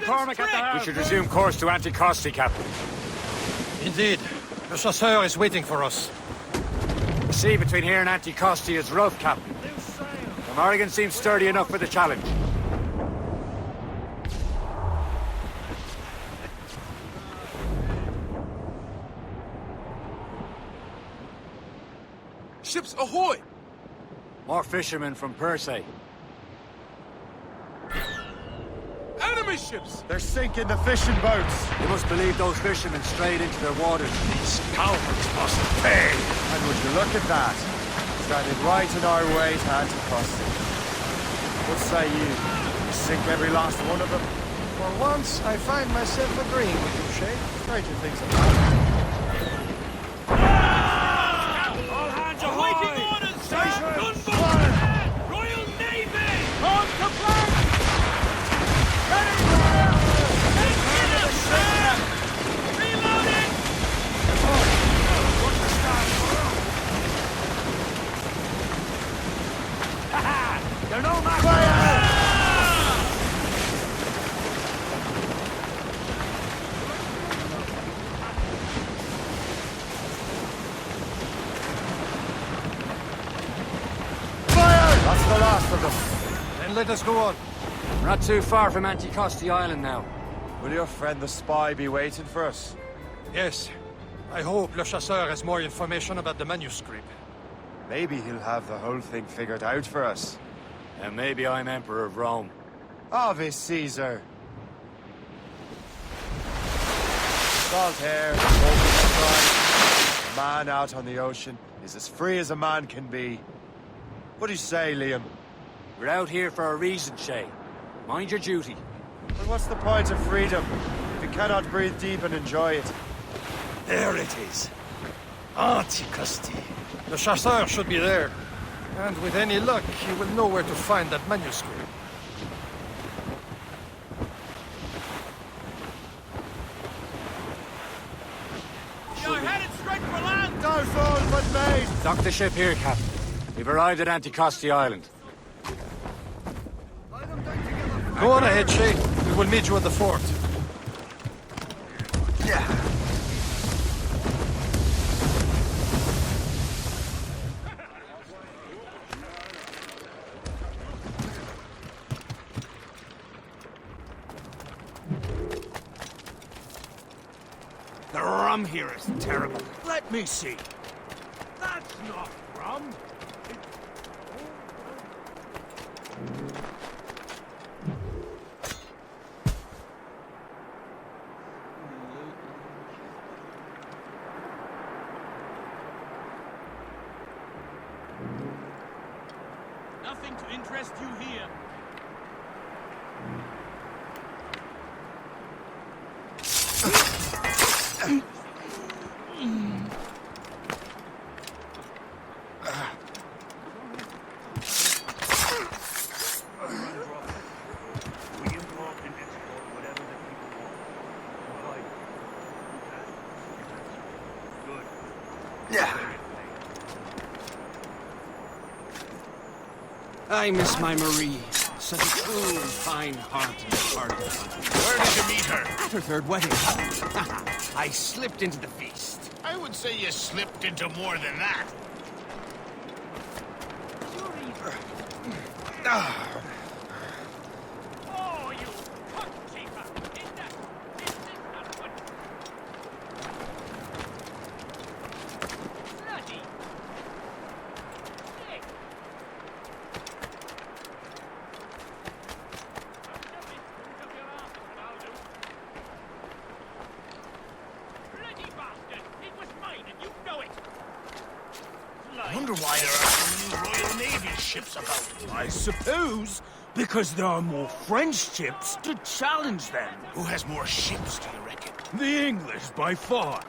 McCormick at the house. We should resume course to Anticosti, Captain. Indeed. The chasseur is waiting for us. The sea between here and Anticosti is rough, Captain. The Morrigan seems sturdy enough for the challenge. Ships ahoy! More fishermen from Persay. Enemy ships! They're sinking the fishing boats. You must believe those fishermen strayed into their waters. These cowards must pay. And would you look at that? Standing right in our way to Anticosti. What say you? Sink every last one of them? For once, I find myself agreeing with you, Shay. Stranger things have happened. All hands Awaiting orders, sir! Gunboat! Royal Navy! On to flank! Ready, Take it up, sir! Reloading! They're no match. That's the last of them. Then let us go on. We're not too far from Anticosti Island now. Will your friend the spy be waiting for us? Yes. I hope Le Chasseur has more information about the manuscript. Maybe he'll have the whole thing figured out for us. And maybe I'm Emperor of Rome. Ave Caesar. Salt air, open strike. A man out on the ocean is as free as a man can be. What do you say, Liam? We're out here for a reason, Shay. Mind your duty. Well, what's the point of freedom if you cannot breathe deep and enjoy it? There it is. Anticosti. The chasseur should be there. And with any luck, he will know where to find that manuscript. You're headed straight for land! No fall but made! Dock the ship here, Captain. We've arrived at Anticosti Island. Go on ahead, Shay. We will meet you at the fort. The rum here is terrible. Let me see. That's not rum. Nothing to interest you here. I miss my Marie. Such a cool, fine-hearted party. Where did you meet her? At her third wedding. I slipped into the feast. I would say you slipped into more than that. Oh, you cockcheeper! Is this not what... Bloody... Sick! Bloody bastard! It was mine and you know it! I wonder why there are so many Royal Navy ships about. I suppose because there are more French ships to challenge them. Who has more ships, do you reckon? The English, by far.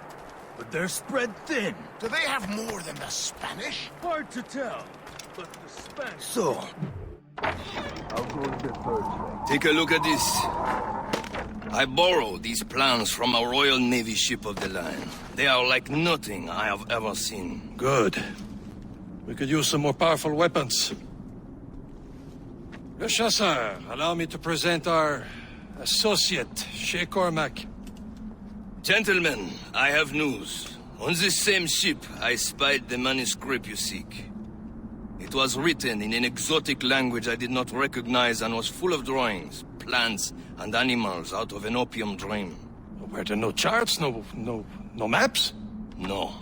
But they're spread thin. Do they have more than the Spanish? Hard to tell. But the Spanish... So, take a look at this. I borrowed these plans from a Royal Navy ship of the line. They are like nothing I have ever seen. Good. We could use some more powerful weapons. Le Chasseur, allow me to present our Associate, Shay Cormac. Gentlemen, I have news. On this same ship, I spied the manuscript you seek. It was written in an exotic language I did not recognize and was full of drawings, plants, and animals out of an opium dream. Were there no charts, no maps? No.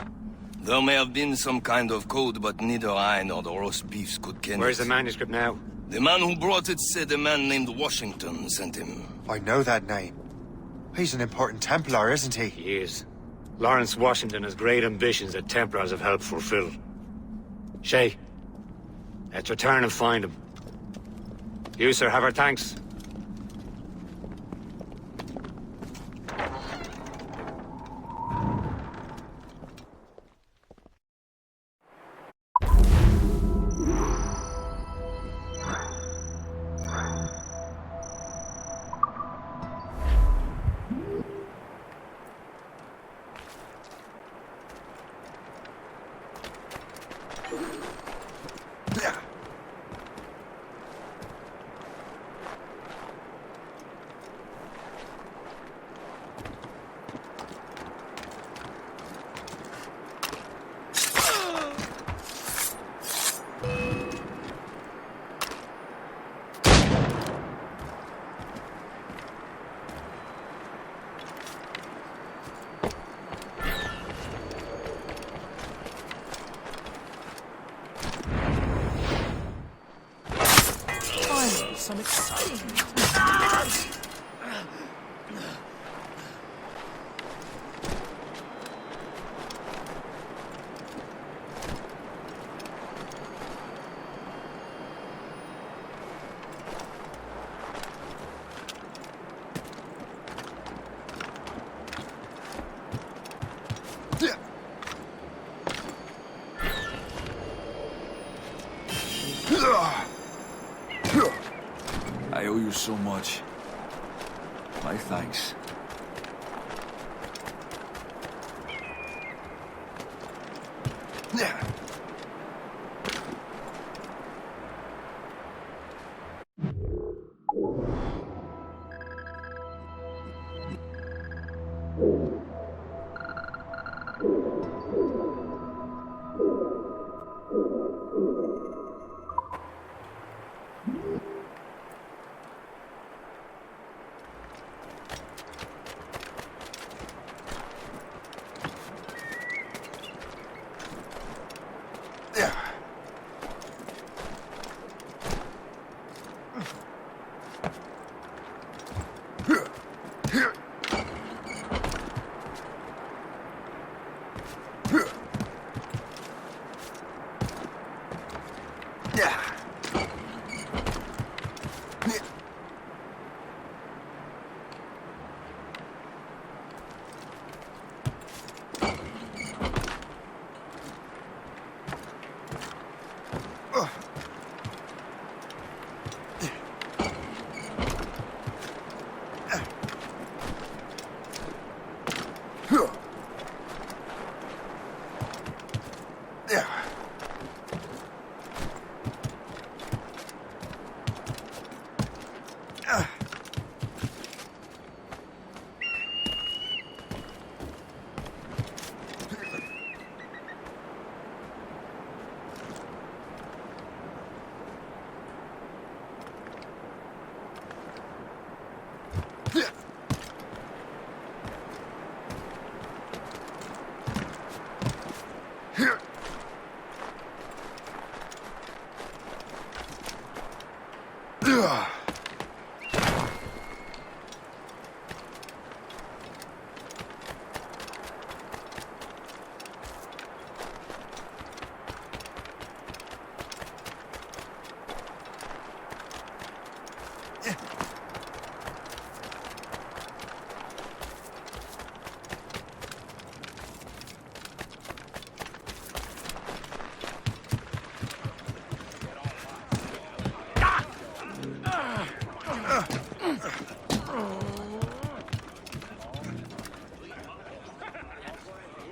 There may have been some kind of code, but neither I nor the roast beefs could ken Where's it. the manuscript now? The man who brought it said a man named Washington sent him. I know that name. He's an important Templar, isn't he? He is. Lawrence Washington has great ambitions that Templars have helped fulfill. Shay, let's return and find him. You, sir, have our thanks. Some exciting. I owe you so much. My thanks.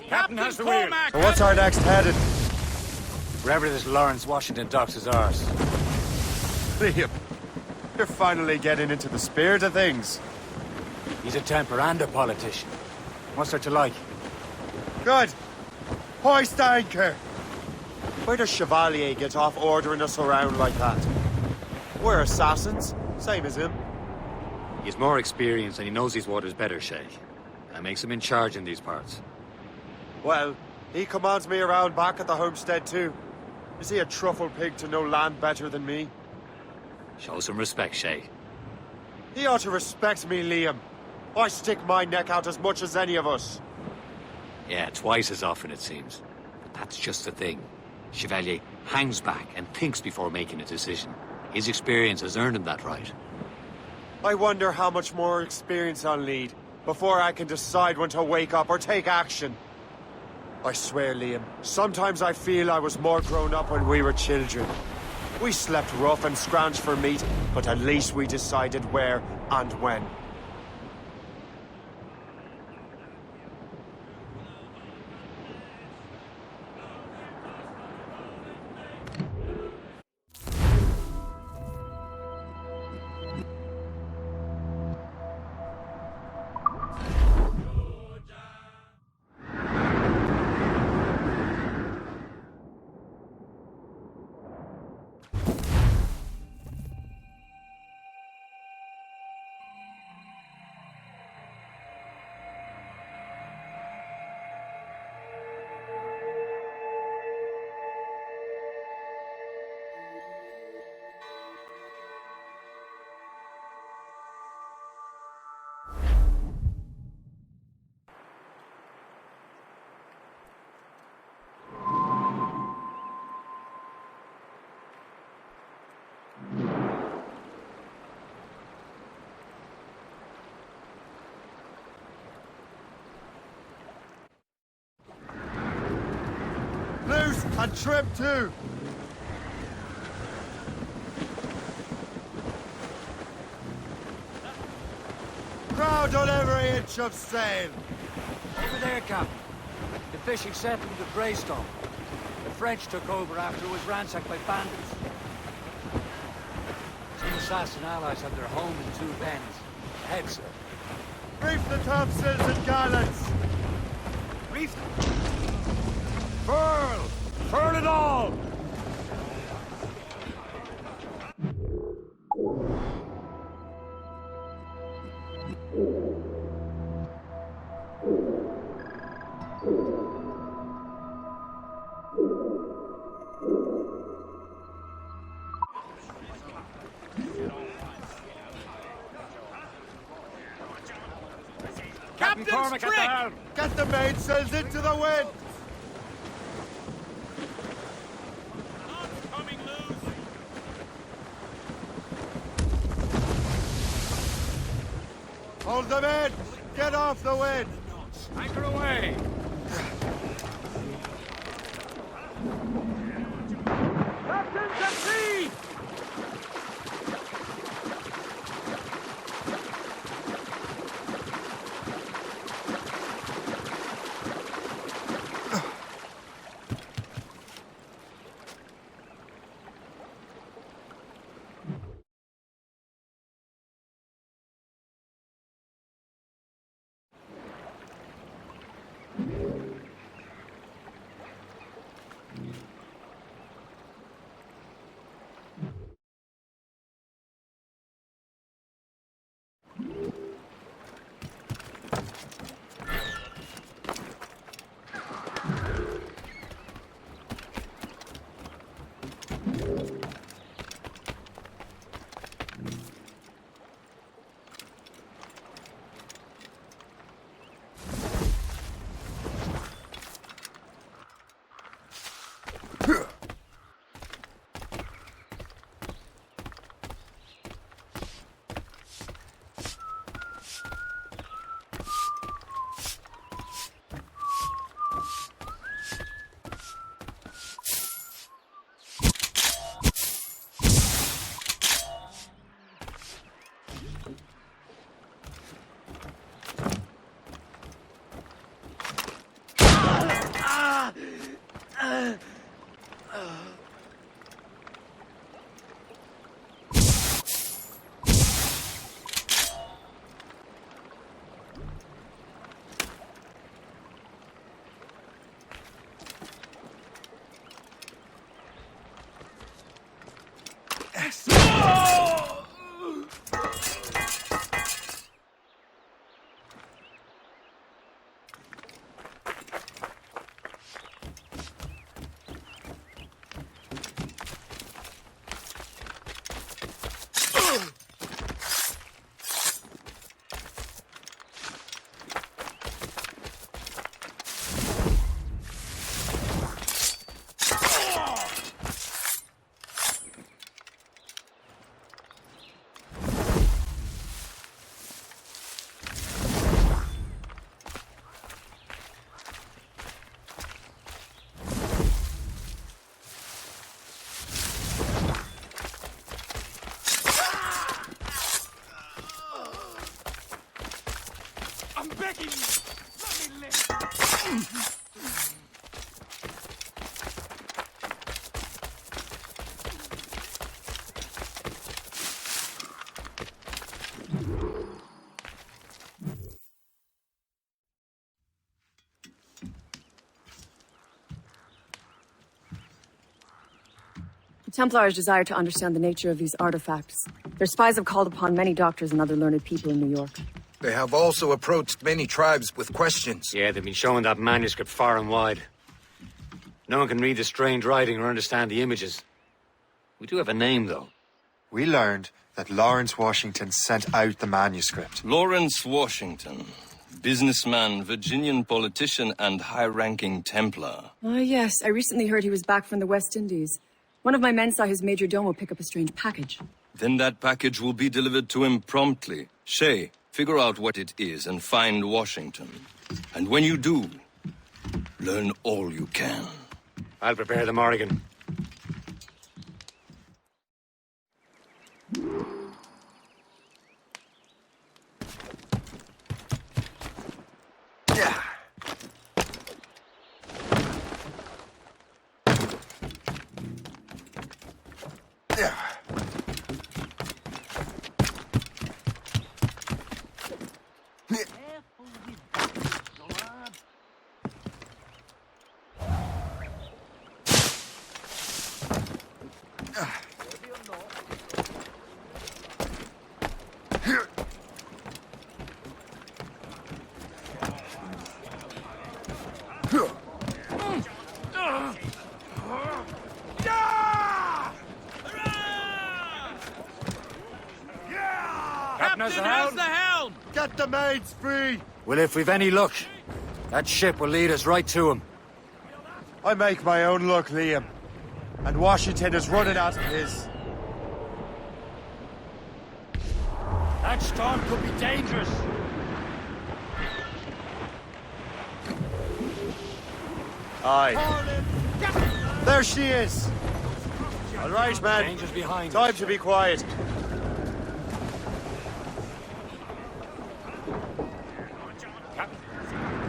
Captain has the wheel. So what's our next headed? Wherever this Lawrence Washington docks is ours. Liam, you're finally getting into the spirit of things. He's a Templar and a politician. What's there to like? Good. Hoist anchor. Where does Chevalier get off ordering us around like that? We're assassins, same as him. He's more experienced and he knows these waters better, Shay. That makes him in charge in these parts. Well, he commands me around back at the homestead too. Is he a truffle pig to know land better than me? Show some respect, Shay. He ought to respect me, Liam. I stick my neck out as much as any of us. Yeah, twice as often it seems. But that's just the thing. Chevalier hangs back and thinks before making a decision. His experience has earned him that right. I wonder how much more experience I'll need before I can decide when to wake up or take action. I swear, Liam, sometimes I feel I was more grown up when we were children. We slept rough and scrounged for meat, but at least we decided where and when. Loose and trim too. Crowd on every inch of sail. Over there, Captain. The fishing settlement of Greystone. The French took over after it was ransacked by bandits. Some assassin allies have their home in Two Bends. Ahead, sir. Reef the topsails and gallants. Reef! Furl! Furl it all! Captain's Cormac at the trick! helm! Get the mainsails into the wind. Knots coming loose! Hold them in. Get off the wind. Anchor away! Captain's at sea! The Templars desire to understand the nature of these artifacts. Their spies have called upon many doctors and other learned people in New York. They have also approached many tribes with questions. Yeah, they've been showing that manuscript far and wide. No one can read the strange writing or understand the images. We do have a name, though. We learned that Lawrence Washington sent out the manuscript. Lawrence Washington. Businessman, Virginian politician, and high-ranking Templar. Ah, yes. I recently heard he was back from the West Indies. One of my men saw his major domo pick up a strange package. Then that package will be delivered to him promptly. Shay, figure out what it is and find Washington. And when you do, learn all you can. I'll prepare the Morrigan. Yeah. Yeah. Captain, how's the helm? Get the maids free! Well, if we've any luck, that ship will lead us right to him. I make my own luck, Liam. And Washington is running out of his. That storm could be dangerous. Aye. There she is! All right, man. Danger's behind Time us. to be quiet.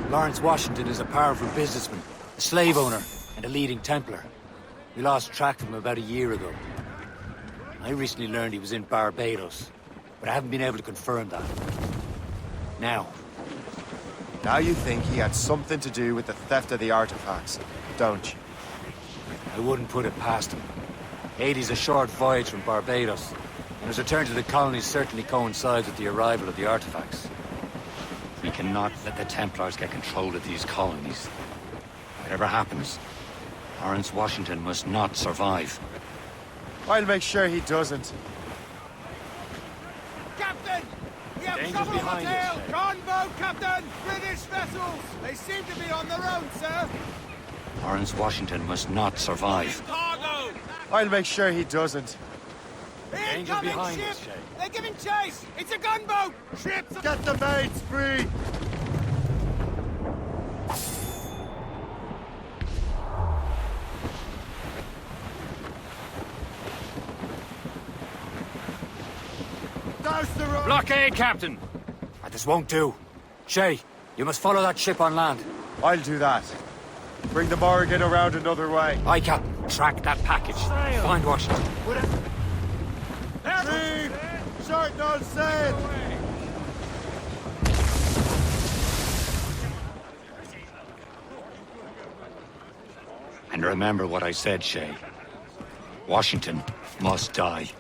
Lawrence Washington is a powerful businessman, a slave owner, and a leading Templar. We lost track of him about a year ago. I recently learned he was in Barbados, but I haven't been able to confirm that. Now Now you think he had something to do with the theft of the artifacts, don't you? I wouldn't put it past him. Haiti's a short voyage from Barbados, and his return to the colonies certainly coincides with the arrival of the artifacts. We cannot let the Templars get control of these colonies. Whatever happens, Lawrence Washington must not survive. I'll make sure he doesn't. Captain! We have Danger's trouble on behind the tail! us, Shay. Gunboat, Captain! British vessels! They seem to be on their own, sir! Lawrence Washington must not survive. Cargo! I'll make sure he doesn't. Incoming behind ship! us, Shay. They're giving chase! It's a gunboat! Ships! Get the maids free! Douse the road! blockade, Captain! This won't do. Shay, you must follow that ship on land. I'll do that. Bring the Morrigan around another way. Aye, Captain. Track that package. Find Washington. Leave! Short on sail! And remember what I said, Shay. Washington must die.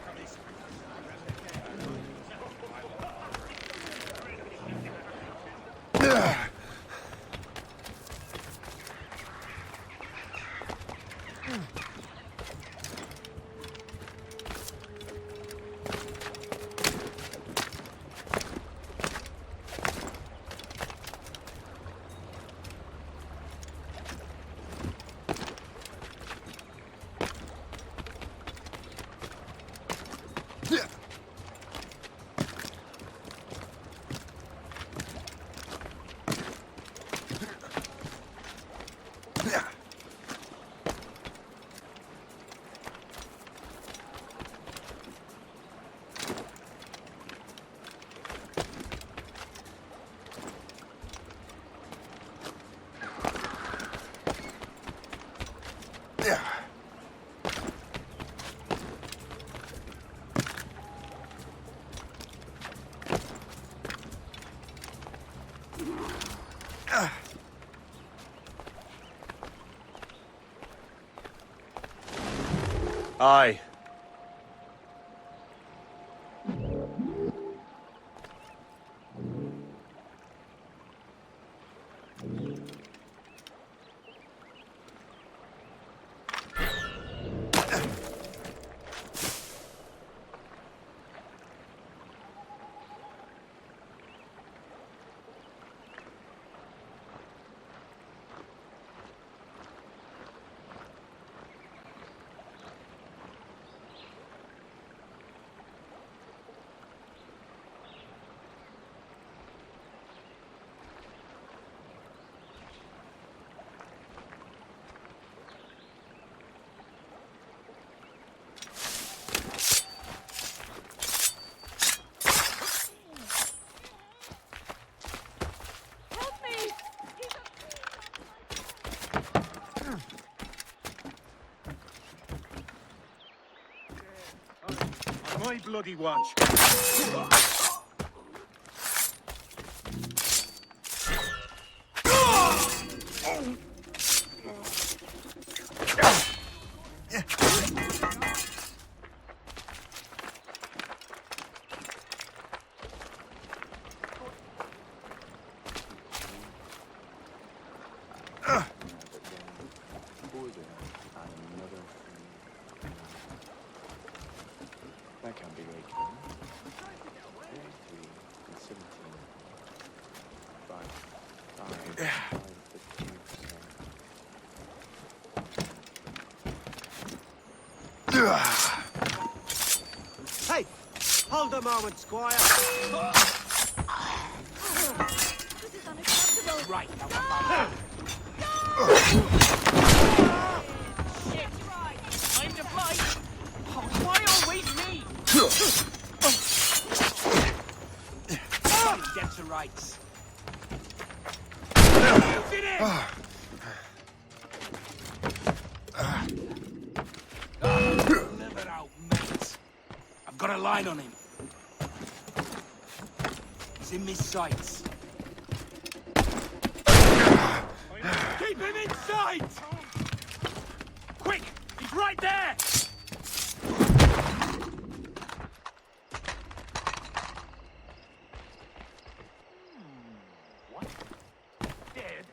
Aye. My bloody watch. That can be right. 17. 15. Hey! Hold a moment, Squire. This is unacceptable. Right. Shit. Time to fight. Oh, why always me? Get to rights. Get in! Never out, mate. I've got a line on him. He's in my sights. Keep him in sight! Quick! He's right there! What? Dead?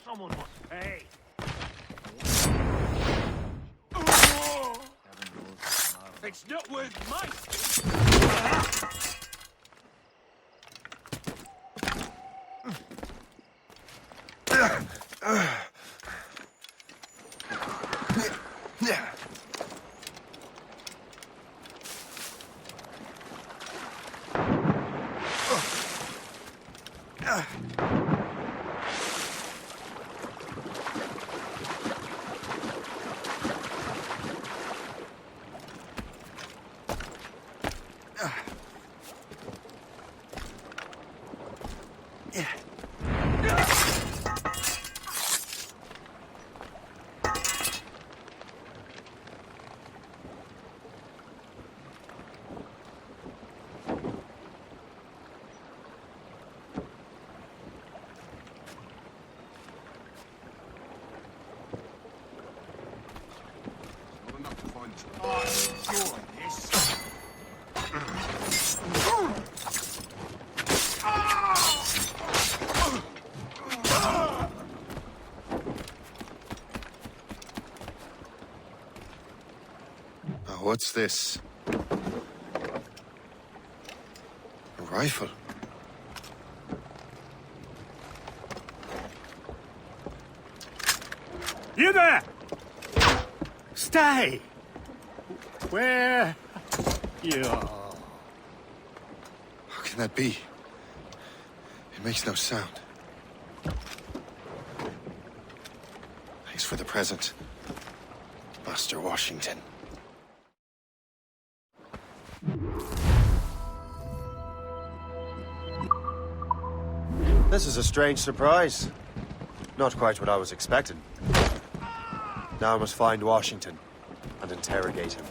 Someone must pay. It's not worth my What's this? A rifle? You there! Stay! Where? You. How can that be? It makes no sound. Thanks for the present, Master Washington. This is a strange surprise. Not quite what I was expecting. Now I must find Washington and interrogate him.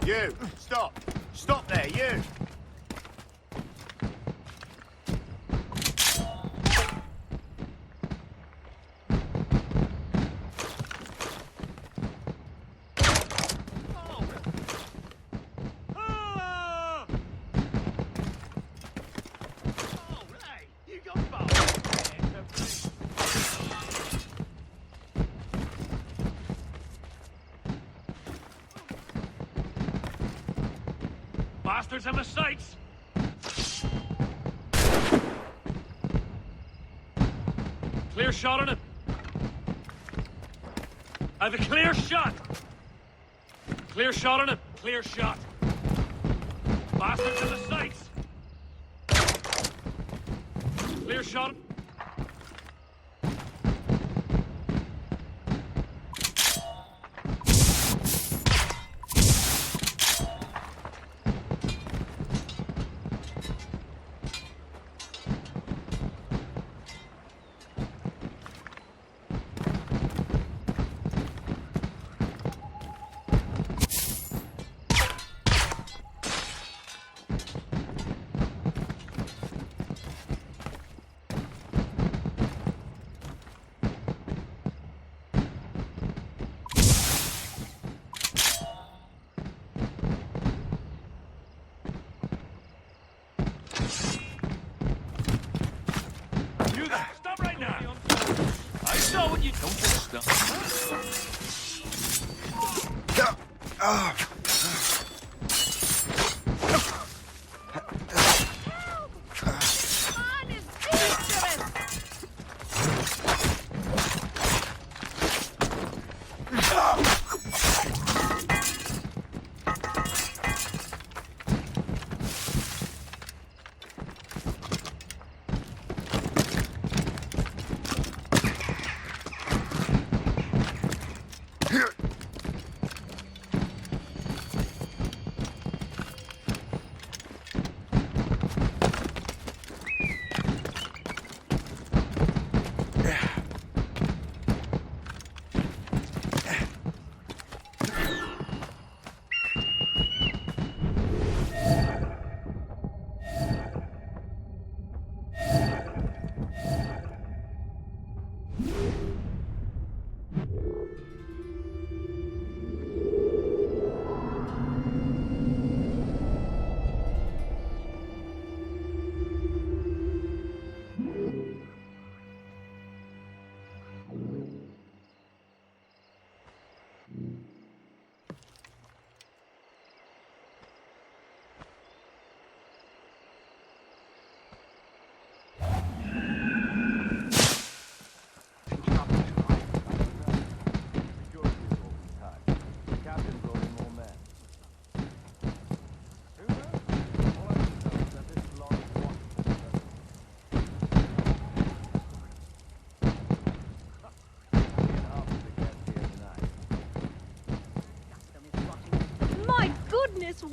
You! Stop! Stop there, you! Bastards in the sights! Clear shot on him. I have a clear shot! Clear shot on him. Clear shot. Bastards in the sights! Clear shot. Stop right now! I saw what you don't just stop.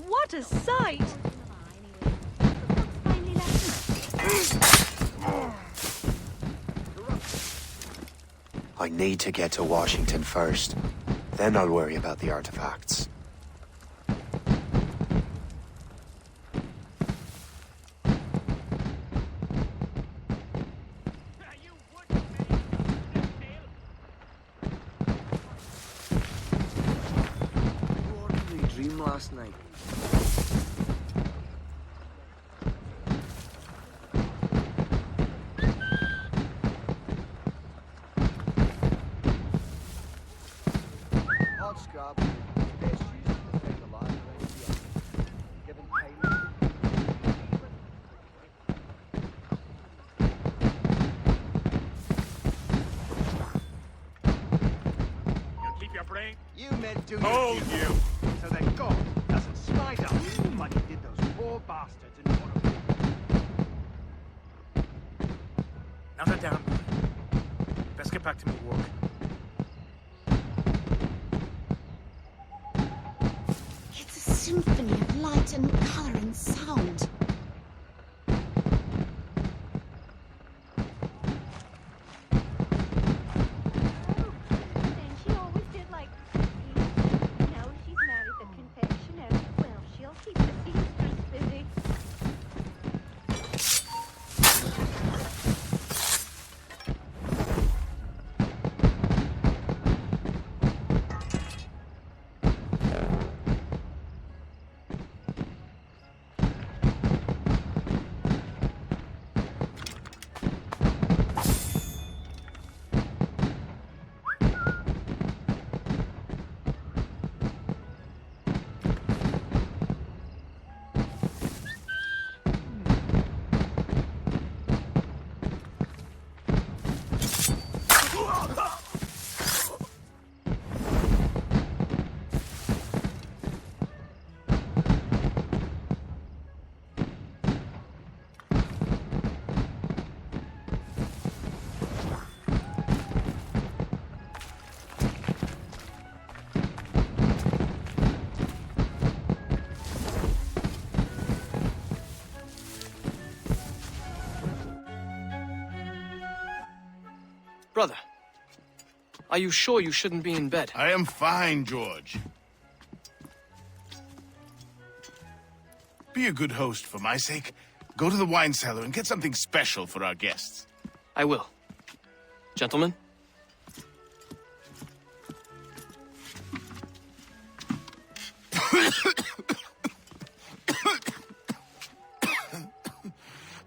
What a sight! I need to get to Washington first. Then I'll worry about the artifacts. Dream last night. Hot scrap. Best used to protect the land around here. Given time. You keep your brain. You meant to. Hold you! So that God doesn't smite us like he did those poor bastards in one of them. Now sit down. get back to my work. It's a symphony of light and color and sound. Brother, are you sure you shouldn't be in bed? I am fine, George. Be a good host for my sake. Go to the wine cellar and get something special for our guests. I will. Gentlemen?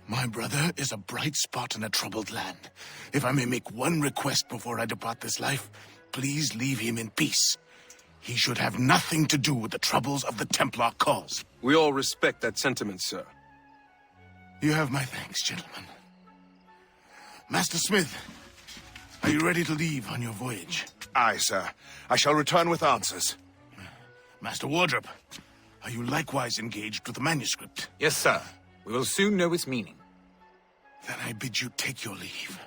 My brother is a bright spot in a troubled land. If I may make one request before I depart this life, please leave him in peace. He should have nothing to do with the troubles of the Templar cause. We all respect that sentiment, sir. You have my thanks, gentlemen. Master Smith, are you ready to leave on your voyage? Aye, sir. I shall return with answers. Master Wardrop, are you likewise engaged with the manuscript? Yes, sir. We will soon know its meaning. Then I bid you take your leave.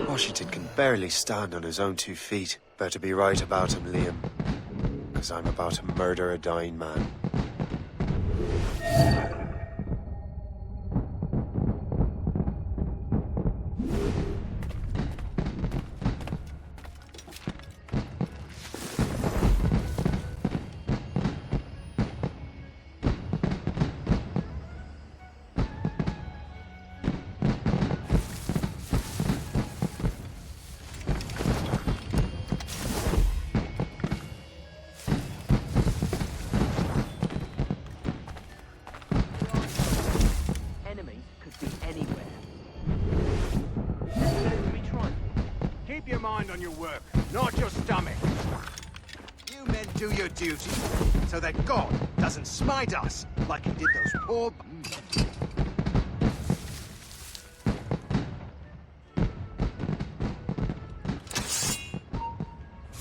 Washington can barely stand on his own 2 feet. Better be right about him, Liam. Because I'm about to murder a dying man. On your work, not your stomach. You men do your duty, so that God doesn't smite us like he did those poor...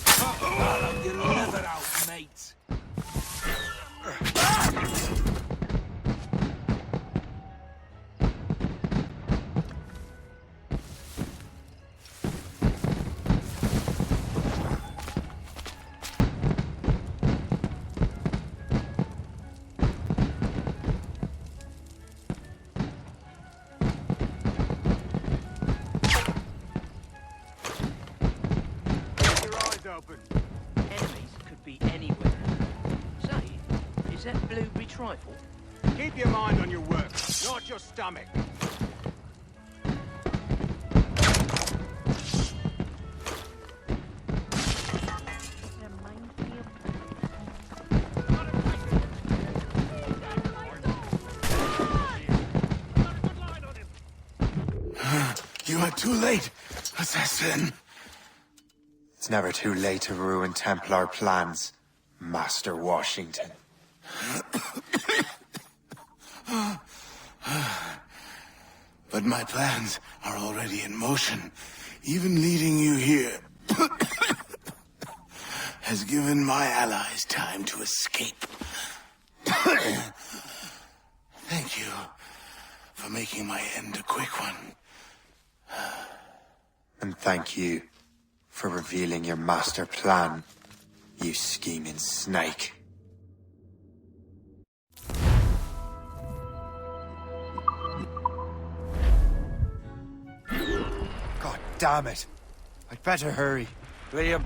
I'll get leather out, mate. Enemies could be anywhere. Say, is that blueberry trifle? Keep your mind on your work, not your stomach. You are too late, assassin. It's never too late to ruin Templar plans, Master Washington. But my plans are already in motion, even leading you here. has given my allies time to escape. Thank you for making my end a quick one. And thank you for revealing your master plan, you scheming snake. God damn it. I'd better hurry. Liam,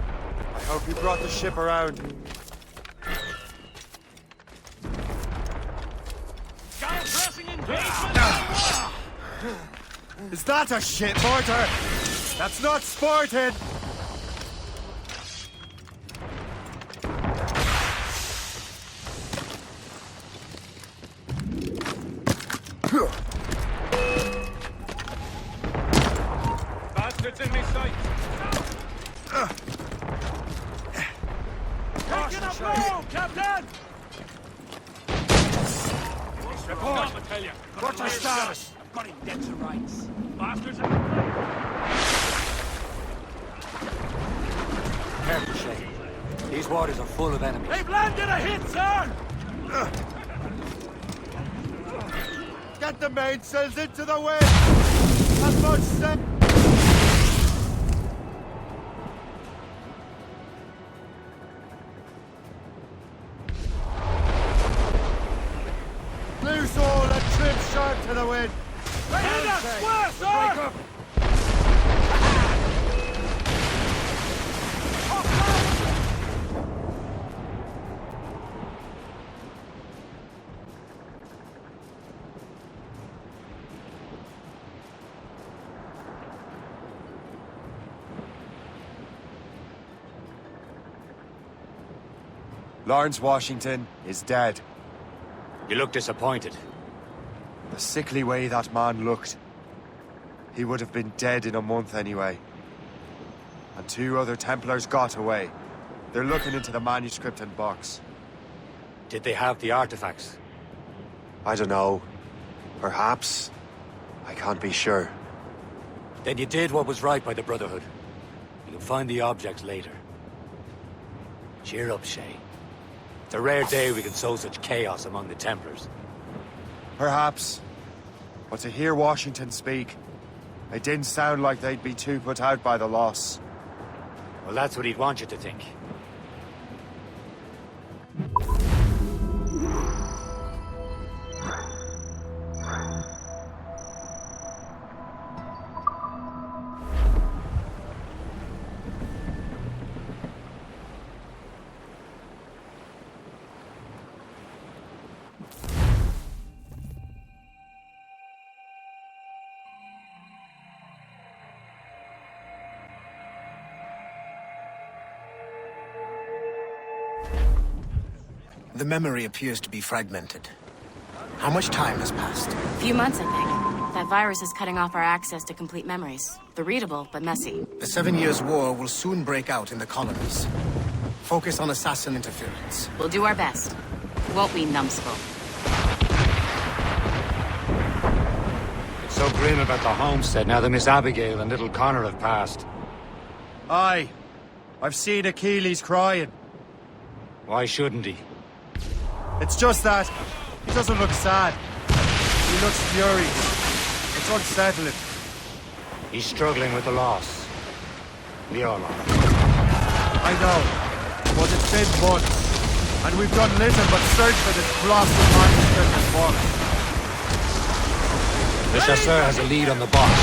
I hope you brought the ship around. Is that a shit mortar? That's not sporting! Bastards in me sight! Taking a blow, Captain! Report! What's your status? I've got him dead to rights. Bastards are... Careful, Shay. These waters are full of enemies. They've landed a hit, sir! Get the mainsails into the wind! As much sail! Loose all and trim sharp to the wind! Head up, square, sir! Lawrence Washington is dead. You look disappointed. The sickly way that man looked. He would have been dead in a month anyway. And 2 other Templars got away. They're looking into the manuscript and box. Did they have the artifacts? I don't know. Perhaps. I can't be sure. Then you did what was right by the Brotherhood. You can find the objects later. Cheer up, Shay. It's a rare day we can sow such chaos among the Templars. Perhaps. But to hear Washington speak, it didn't sound like they'd be too put out by the loss. Well, that's what he'd want you to think. The memory appears to be fragmented. How much time has passed? A few months, I think. That virus is cutting off our access to complete memories. They're readable, but messy. The 7 Years' War will soon break out in the colonies. Focus on assassin interference. We'll do our best. Won't we, numbskull? It's so grim about the homestead now that Miss Abigail and little Connor have passed. Aye. I've seen Achilles crying. Why shouldn't he? It's just that he doesn't look sad. He looks furious. It's unsettling. He's struggling with the loss. We all are. I know, but it's been months, and we've done little but search for this blossom manuscript and book. The chasseur has a lead on the box.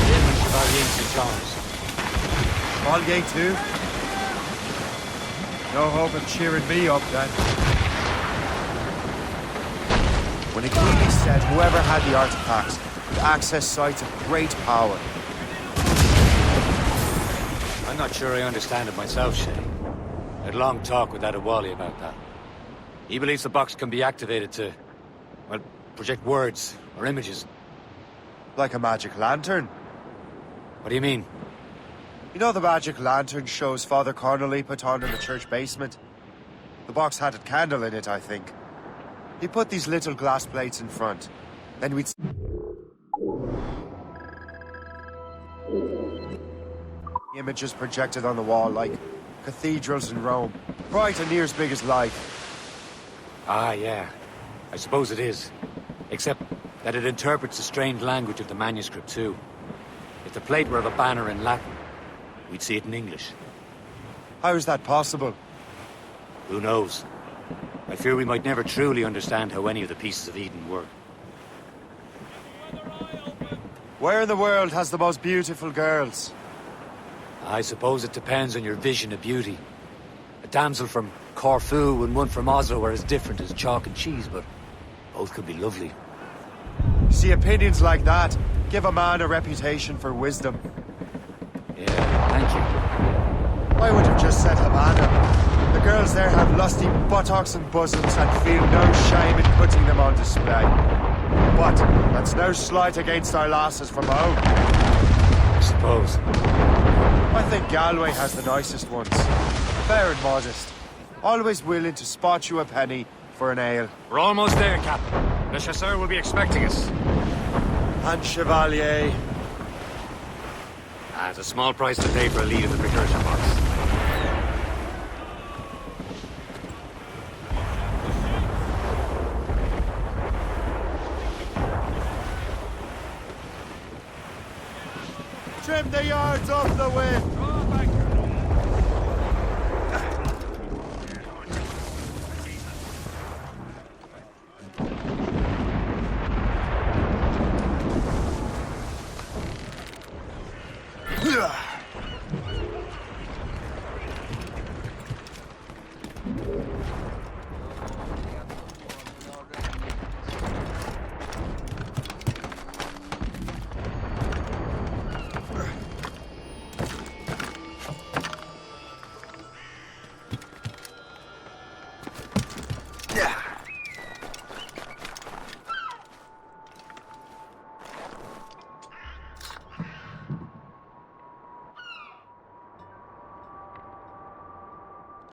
Him and Chevalier St. John's. Chevalier too? No hope of cheering me up then. When Achilles said whoever had the artifacts could access sites of great power. I'm not sure I understand it myself, Shay. I had a long talk with Adewale about that. He believes the box can be activated to, well, project words or images. Like a magic lantern? What do you mean? You know the magic lantern shows Father Connolly put on in the church basement? The box had a candle in it, I think. He put these little glass plates in front. Then we'd... Images projected on the wall, like cathedrals in Rome. Bright and near as big as life. Ah, yeah. I suppose it is. Except that it interprets the strained language of the manuscript, too. If the plate were of a banner in Latin, we'd see it in English. How is that possible? Who knows? I fear we might never truly understand how any of the pieces of Eden work. Where in the world has the most beautiful girls? I suppose it depends on your vision of beauty. A damsel from Corfu and one from Oslo are as different as chalk and cheese, but both could be lovely. See, opinions like that give a man a reputation for wisdom. Yeah, thank you. I would have just said Havana. The girls there have lusty buttocks and bosoms and feel no shame in putting them on display. But that's no slight against our lasses from home. I suppose. I think Galway has the nicest ones. Fair and modest. Always willing to spot you a penny for an ale. We're almost there, Captain. Le Chasseur will be expecting us. And Chevalier. It's a small price to pay for a lead in the precursor box. Trim the yards off the wind!